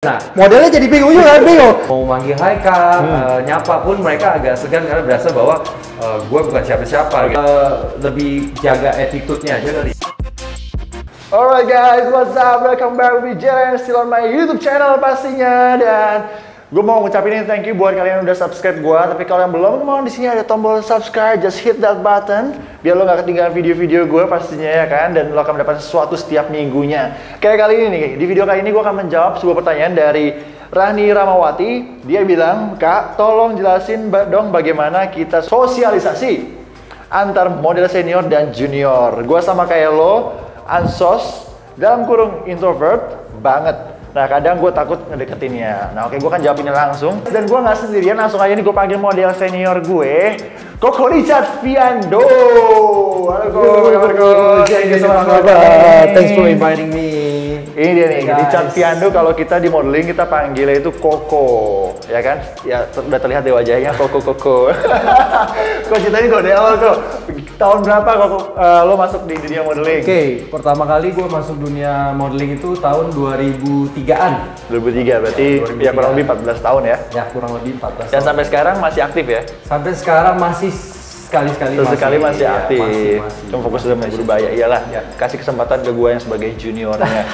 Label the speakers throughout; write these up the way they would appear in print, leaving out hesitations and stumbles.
Speaker 1: Nah, modelnya jadi bingung juga, bingung. Mau manggil Haikal, nyapa pun mereka agak segan karena berasa bahwa gue bukan siapa-siapa. Gitu. Lebih jaga attitude-nya aja kali.
Speaker 2: Alright guys, what's up? Welcome back with Jaren, still on my YouTube channel pastinya. Dan gue mau ngucapin thank you buat kalian yang udah subscribe gue. Tapi kalau yang belum, mohon di sini ada tombol subscribe, just hit that button biar lo gak ketinggalan video-video gue pastinya ya kan. Dan lo akan mendapat sesuatu setiap minggunya. Kayak kali ini nih, di video kali ini gue akan menjawab sebuah pertanyaan dari Rahni Ramawati. Dia bilang, Kak, tolong jelasin dong bagaimana kita sosialisasi antar model senior dan junior. Gue sama kayak lo, ansos, dalam kurung introvert banget. Nah kadang gue takut ngedeketinnya. Nah oke, gue kan jawab ini langsung. Dan gue nggak sendirian, langsung aja nih gue panggil model senior gue, Koko Richard Fiando. Halo Koko,
Speaker 1: thank you so much. Thanks for inviting me.
Speaker 2: Ini dia nih, Richard Fiando. Kalau kita di modeling kita panggilnya itu Koko, ya kan? Ya udah terlihat di wajahnya Koko. Kok ceritanya kok dari awal kok? Tahun berapa kok lo masuk di dunia modeling?
Speaker 1: Oke, pertama kali gue masuk dunia modeling itu tahun 2003-an.
Speaker 2: 2003 berarti ya kurang lebih 14 tahun ya?
Speaker 1: Ya kurang lebih 14 tahun.
Speaker 2: Dan sampai sekarang masih aktif ya?
Speaker 1: Sampai sekarang masih sekali-sekali
Speaker 2: masih aktif.
Speaker 1: Masih.
Speaker 2: Cuma fokus udah berubah ya, iyalah.
Speaker 1: Ya.
Speaker 2: Kasih kesempatan ke gue yang sebagai juniornya.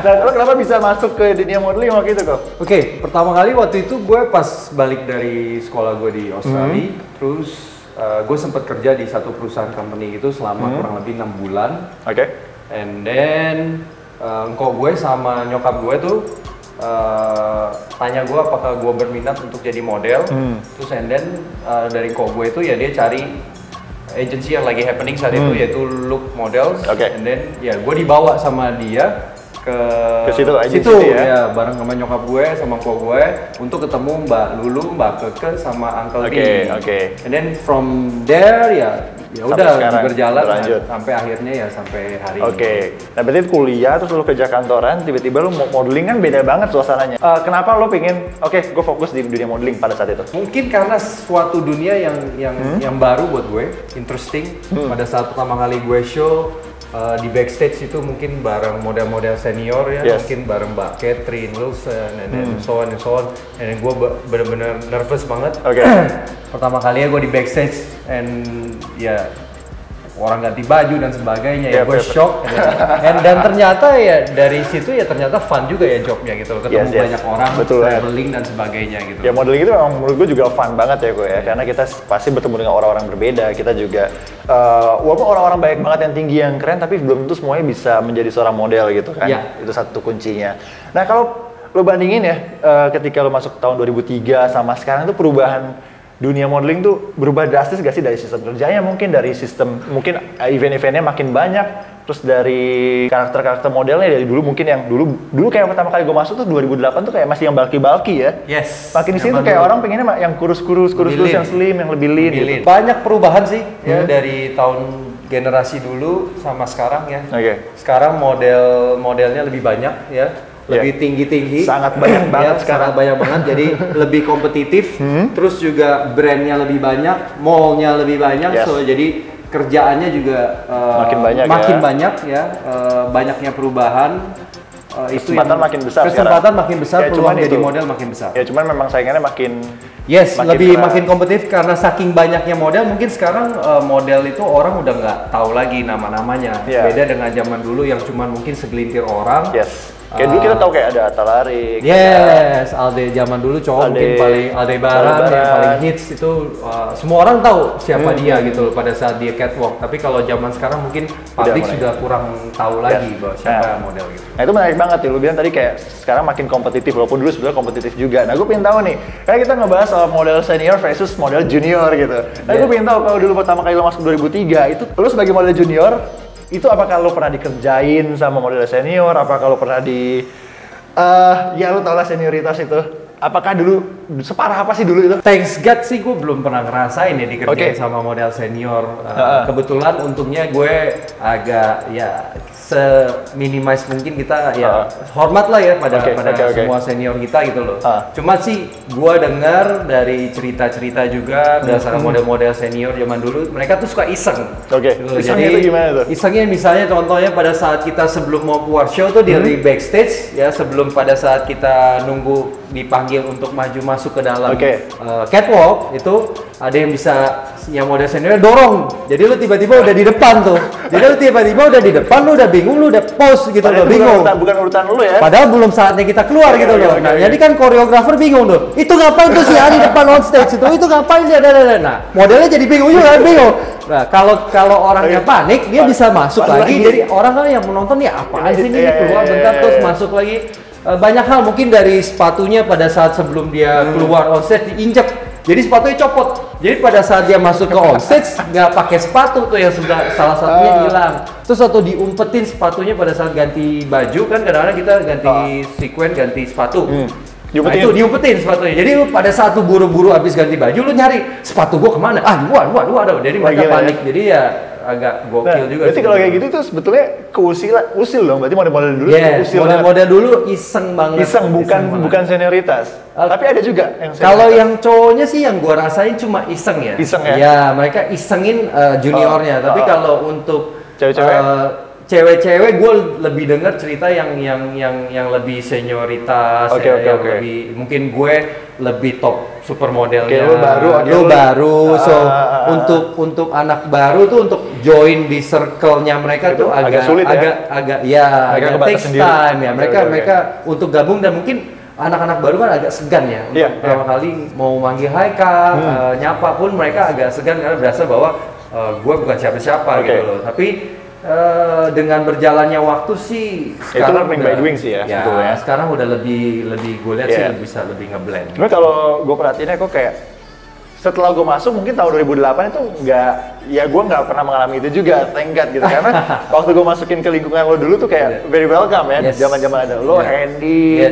Speaker 2: Nah, lo kenapa bisa masuk ke dunia modeling waktu itu kok?
Speaker 1: Oke, pertama kali waktu itu gue pas balik dari sekolah gue di Australia, terus gue sempat kerja di satu perusahaan company itu selama kurang lebih 6 bulan.
Speaker 2: Oke.
Speaker 1: And then engkau gue sama nyokap gue tuh tanya gue apakah gue berminat untuk jadi model. Terus and then dari engkau gue itu ya dia cari agency yang lagi happening saat itu yaitu Look Models. And then ya gue dibawa sama dia ke situ ya, bareng sama nyokap gue sama engkau gue untuk ketemu Mbak Lulu, Mbak Keke sama Uncle D. And then from there ya udah berjalan sampai akhirnya ya sampai hari ini.
Speaker 2: Nah berarti kuliah terus lu kerja kantoran, tiba-tiba lu mau modeling kan beda banget suasananya. Kenapa lu pengen gue fokus di dunia modeling pada saat itu?
Speaker 1: Mungkin karena suatu dunia yang baru buat gue, interesting. Pada saat pertama kali gue show di backstage itu mungkin bareng model-model senior ya, mungkin bareng Mbak Catherine Wilson and so on. Dan gue bener-bener nervous banget. Pertama kali ya gue di backstage and ya orang ganti baju dan sebagainya ya gue shock. Dan ternyata ya dari situ ya ternyata fun juga ya jobnya gitu, ketemu banyak orang, traveling dan sebagainya gitu.
Speaker 2: Ya modeling itu memang menurut gue juga fun banget ya gue ya, karena kita pasti bertemu dengan orang-orang berbeda. Kita juga walaupun orang-orang baik banget yang tinggi yang keren, tapi belum tentu semuanya bisa menjadi seorang model gitu kan. Itu satu kuncinya. Nah kalau lo bandingin ya ketika lo masuk tahun 2003 sama sekarang itu perubahan dunia modeling tuh berubah drastis gak sih? Dari sistem kerjanya mungkin, dari sistem mungkin event-eventnya makin banyak, terus dari karakter-karakter modelnya dari dulu mungkin yang dulu kayak pertama kali gue masuk tuh 2008 tuh kayak masih yang bulky ya. Makin di sini tuh kayak orang pengennya yang kurus yang slim, yang lebih lean gitu.
Speaker 1: Banyak perubahan sih ya dari tahun generasi dulu sama sekarang ya. Sekarang modelnya lebih banyak ya. Lebih tinggi-tinggi,
Speaker 2: sangat banyak banget sekarang.
Speaker 1: Sangat banyak banget, jadi lebih kompetitif. Terus juga brandnya lebih banyak, mallnya lebih banyak, so jadi kerjaannya juga makin banyak ya. Banyaknya perubahan.
Speaker 2: Kesempatan makin besar.
Speaker 1: Makin besar, peluang jadi model makin besar.
Speaker 2: Ya cuman memang saingannya makin
Speaker 1: makin kompetitif karena saking banyaknya model. Mungkin sekarang model itu orang udah nggak tahu lagi nama-namanya. Beda dengan zaman dulu yang cuman mungkin segelintir orang.
Speaker 2: Kayak dulu kita tahu kayak ada Atta Larik.
Speaker 1: Alde zaman dulu cowok mungkin paling Aldebaran yang paling hits itu semua orang tahu siapa dia gitu pada saat dia catwalk. Tapi kalau zaman sekarang mungkin publik sudah kurang tahu lagi bahwa siapa model gitu.
Speaker 2: Nah itu menarik banget ya, lu bilang tadi kayak sekarang makin kompetitif walaupun dulu sebenarnya kompetitif juga. Nah gue pengen tahu nih, kayak kita ngebahas soal model senior versus model junior gitu. Nah gue pengen tahu kalau dulu pertama kali lo masuk 2003 itu lo sebagai model junior itu apakah lo pernah dikerjain sama model senior? Apakah lo pernah ya lo tau lah senioritas itu. Apakah dulu separah apa sih dulu itu?
Speaker 1: Thanks God sih gue belum pernah ngerasain ya dikerjain sama model senior. Kebetulan untungnya gue agak ya seminimalis mungkin kita ya hormat lah ya pada semua senior kita gitu loh. Cuma sih gue dengar dari cerita-cerita juga berdasarkan model-model senior zaman dulu, mereka tuh suka iseng. Gitu.
Speaker 2: Isengnya itu gimana tuh?
Speaker 1: Isengnya misalnya contohnya pada saat kita sebelum mau keluar show tuh di backstage ya, sebelum pada saat kita nunggu dipanggil untuk maju masuk ke dalam catwalk itu ada yang bisa yang model senior dorong. Jadi lu tiba-tiba udah di depan tuh. Jadi lu tiba-tiba udah di depan, lu udah bingung, lu udah pause gitu loh, bingung.
Speaker 2: Bukan urutan lu ya.
Speaker 1: Padahal belum saatnya kita keluar gitu loh. Nah, jadi kan koreografer bingung tuh. Itu ngapain tuh si Ari depan on stage itu? Itu ngapain dia? Nah, modelnya jadi bingung juga kan, bingung. Nah, kalau orangnya panik, dia bisa masuk lagi. Jadi orang kan yang menonton ya apaan sih ini keluar bentar terus masuk lagi. Banyak hal mungkin dari sepatunya pada saat sebelum dia keluar on stage diinjek. Jadi sepatunya copot. Jadi pada saat dia masuk ke on stage nggak pakai sepatu tuh yang sudah salah satunya hilang. Terus atau diumpetin sepatunya pada saat ganti baju kan kadang-kadang kita ganti sekuen ganti sepatu. Nah, itu diumpetin sepatunya. Jadi lu pada saat lu buru-buru habis ganti baju lu nyari sepatu gua kemana? Dua. Jadi mereka panik. Jadi ya agak gokil juga.
Speaker 2: Berarti kalau kayak gitu tuh sebetulnya usil dong. Berarti model-model dulu usil.
Speaker 1: Model-model dulu iseng banget.
Speaker 2: Iseng bukan senioritas. Tapi ada juga yang
Speaker 1: kalau yang cowoknya sih yang gua rasain cuma iseng ya.
Speaker 2: Iseng ya?
Speaker 1: Ya, mereka isengin juniornya. Tapi kalau untuk
Speaker 2: cewek-cewek,
Speaker 1: gue lebih dengar cerita yang lebih senioritas, yang lebih mungkin gue lebih top supermodelnya. Lu baru, so untuk anak baru tuh untuk join di circle-nya mereka tuh agak sulit ya. Agak takes time ya. Mereka untuk gabung dan mungkin anak-anak baru kan agak segan ya untuk pertama kali mau manggil Haikal, nyapa pun mereka agak segan karena berasa bahwa gue bukan siapa-siapa gitu loh. Tapi dengan berjalannya waktu sih sekarang
Speaker 2: learning by doing sih ya.
Speaker 1: Sekarang udah lebih gue lihat sih bisa lebih ngeblend.
Speaker 2: Cuma kalau gue perhatiinnya kok kayak setelah gue masuk mungkin tahun 2008 itu gue nggak pernah mengalami itu juga, thank God gitu karena waktu gue masukin ke lingkungan lo dulu tuh kayak very welcome ya, zaman-zaman ada lo, Andy,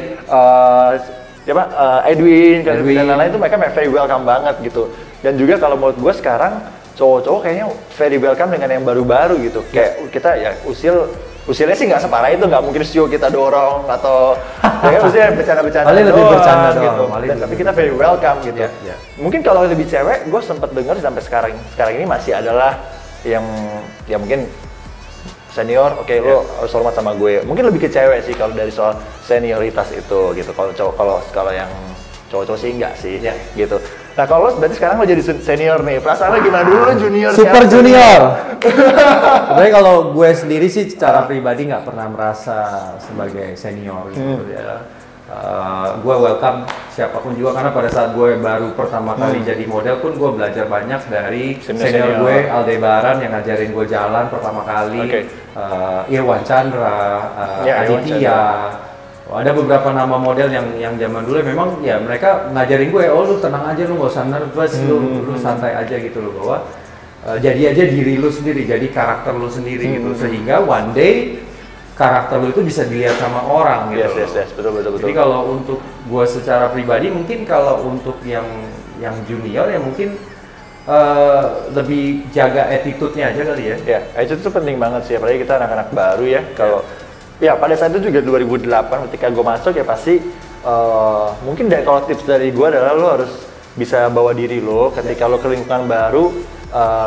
Speaker 2: Edwin dan lain-lain itu mereka very welcome banget gitu. Dan juga kalau menurut gue sekarang cowok-cowok kayaknya very welcome dengan yang baru-baru gitu. Kayak kita ya usilnya sih nggak separah itu, nggak mungkin show kita dorong atau ya usilnya bercanda-bercanda doang gitu. Tapi kita very welcome gitu. Mungkin kalau lebih cewek, gue sempet denger sampai sekarang ini masih adalah yang ya mungkin senior, lo harus hormat sama gue. Mungkin lebih ke cewek sih kalau dari soal senioritas itu gitu. Kalau yang cowok-cowok sih enggak sih gitu. Nah kalau berarti sekarang lo jadi senior nih, perasaan lo gimana dulu lo junior?
Speaker 1: Super junior. Sebenarnya kalau gue sendiri sih secara pribadi nggak pernah merasa sebagai senior gitu ya. Gue welcome siapapun juga karena pada saat gue baru pertama kali jadi model pun gue belajar banyak dari senior gue, Aldebaran yang ngajarin gue jalan pertama kali, Irwan Chandra, Aditya. Ada beberapa nama model yang zaman dulu memang ya mereka ngajarin gue, lu tenang aja, lu nggak usah nervous, lu santai aja gitu loh, bahwa jadi aja diri lu sendiri, jadi karakter lu sendiri gitu, sehingga one day karakter lu itu bisa dilihat sama orang gitu.
Speaker 2: Betul.
Speaker 1: Jadi kalau untuk gue secara pribadi mungkin kalau untuk yang junior ya mungkin lebih jaga attitude-nya aja kali ya.
Speaker 2: Ya, attitude itu penting banget sih, apalagi kita anak-anak baru ya. Kalau ya pada saat itu juga 2008 ketika gue masuk ya pasti mungkin kalau tips dari gue adalah lo harus bisa bawa diri lo ketika lo ke lingkungan baru.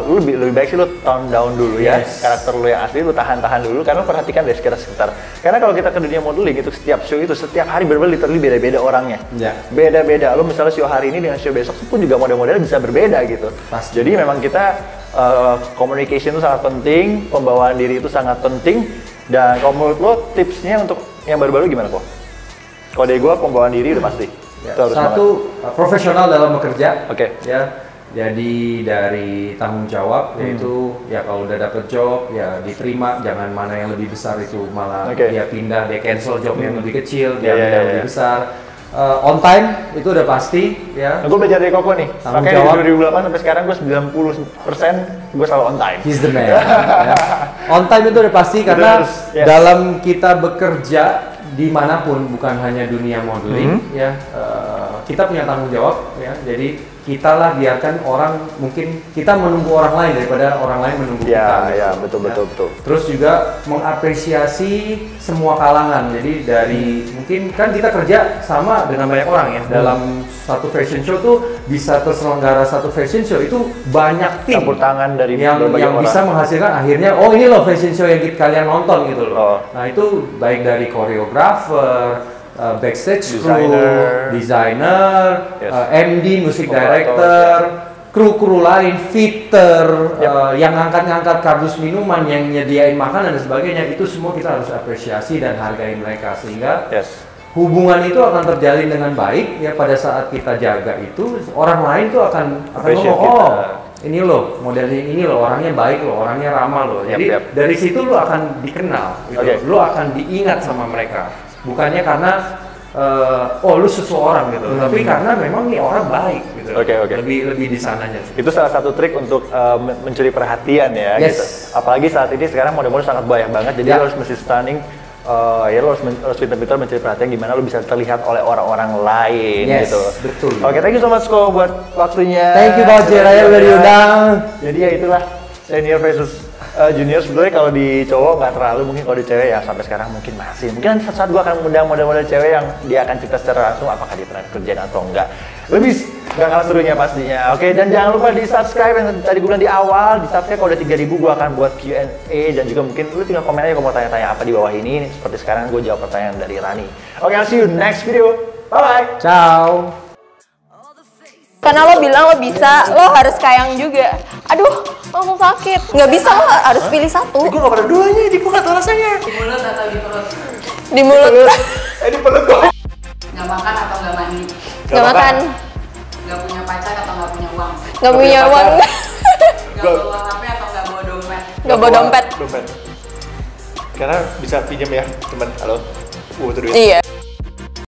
Speaker 2: Lo lebih baik sih lo tone down dulu ya, karakter lo yang asli lo tahan dulu karena lo perhatikan dari sekitar. Karena kalau kita ke dunia modeling itu setiap show itu setiap hari berbeda, literally beda-beda orangnya. Beda-beda. Lo misalnya show hari ini dengan show besok pun juga model-modelnya bisa berbeda gitu. Jadi memang kita communication itu sangat penting, pembawaan diri itu sangat penting. Dan kalau menurut lo tipsnya untuk yang baru-baru gimana kok? Kalau dari gue pembawaan diri udah pasti.
Speaker 1: Satu, profesional dalam bekerja. Ya, jadi dari tanggung jawab yaitu ya kalau udah dapet job ya diterima, jangan mana yang lebih besar itu malah dia pindah, dia cancel job yang lebih kecil, dia pindah lebih besar. On time itu udah pasti ya.
Speaker 2: Gue belajar dari Koko nih. Makanya dari 2008 sampai sekarang gue 90% gue selalu on time.
Speaker 1: He's the man. On time itu udah pasti karena dalam kita bekerja dimanapun, bukan hanya dunia modeling ya. kita punya tanggung jawab ya. Jadi kita lah biarkan orang, mungkin kita menunggu orang lain daripada orang lain menunggu kita.
Speaker 2: Ya, betul.
Speaker 1: Terus juga mengapresiasi semua kalangan. Jadi dari mungkin kan kita kerja sama dengan banyak orang ya. Dalam satu fashion show tuh bisa terselenggara satu fashion show itu banyak tim
Speaker 2: campur tangan dari
Speaker 1: yang
Speaker 2: orang.
Speaker 1: bisa menghasilkan akhirnya ini loh fashion show yang kalian nonton gitu loh. Nah itu baik dari koreografer, backstage designer, MD, music director, kru lain, fitter, yang ngangkat kardus minuman, yang nyediain makanan dan sebagainya, itu semua kita harus apresiasi dan hargai mereka sehingga hubungan itu akan terjalin dengan baik ya. Pada saat kita jaga itu, orang lain tuh akan ngomong, ini loh modelnya, ini loh orangnya baik loh, orangnya ramah loh. Jadi dari situ lo akan dikenal, gitu. Lo akan diingat sama mereka. Bukannya karena lu seseorang gitu, tapi karena memang nih orang baik gitu. Lebih di sananya sih. Itu
Speaker 2: salah satu trik untuk mencuri perhatian ya. Gitu. Apalagi saat ini sekarang model-model sangat banyak banget, jadi lo harus mesti stunning. Lo harus pintar-pintar mencari perhatian gimana lo bisa terlihat oleh orang-orang lain gitu.
Speaker 1: Betul.
Speaker 2: Thank you so much Ko buat waktunya.
Speaker 1: Thank you banget Raya udah diundang.
Speaker 2: Jadi ya itulah senior versus junior. Sebenarnya kalau di cowok nggak terlalu, mungkin kalau di cewek ya sampai sekarang mungkin masih. Mungkin suatu saat gua akan mengundang model-model cewek yang dia akan cerita secara langsung apakah dia pernah kerjaan atau enggak. Lebih nggak kalah serunya pastinya. Dan jangan lupa di subscribe yang tadi gue bilang di awal. Di subscribe kalau udah 3.000 gua akan buat Q&A dan juga mungkin lu tinggal komen aja kalau mau tanya-tanya apa di bawah ini. Seperti sekarang gue jawab pertanyaan dari Rani. I'll see you next video. Bye.
Speaker 1: Ciao.
Speaker 3: Karena lo bilang lo bisa, lo harus kayang juga. Aduh, langsung sakit. Nggak bisa, lo harus pilih satu.
Speaker 2: Gue nggak pernah duanya, di mulut rasanya.
Speaker 4: Di mulut atau di perut?
Speaker 3: Di mulut.
Speaker 2: Di perut gue.
Speaker 4: Nggak makan atau nggak mandi?
Speaker 3: Nggak makan.
Speaker 4: Nggak punya pacar atau nggak punya uang?
Speaker 3: Nggak punya uang.
Speaker 4: Nggak bawa HP atau nggak bawa dompet?
Speaker 3: Nggak bawa dompet.
Speaker 2: Karena bisa pinjam ya, teman. Halo. Butuh duit.
Speaker 3: Iya.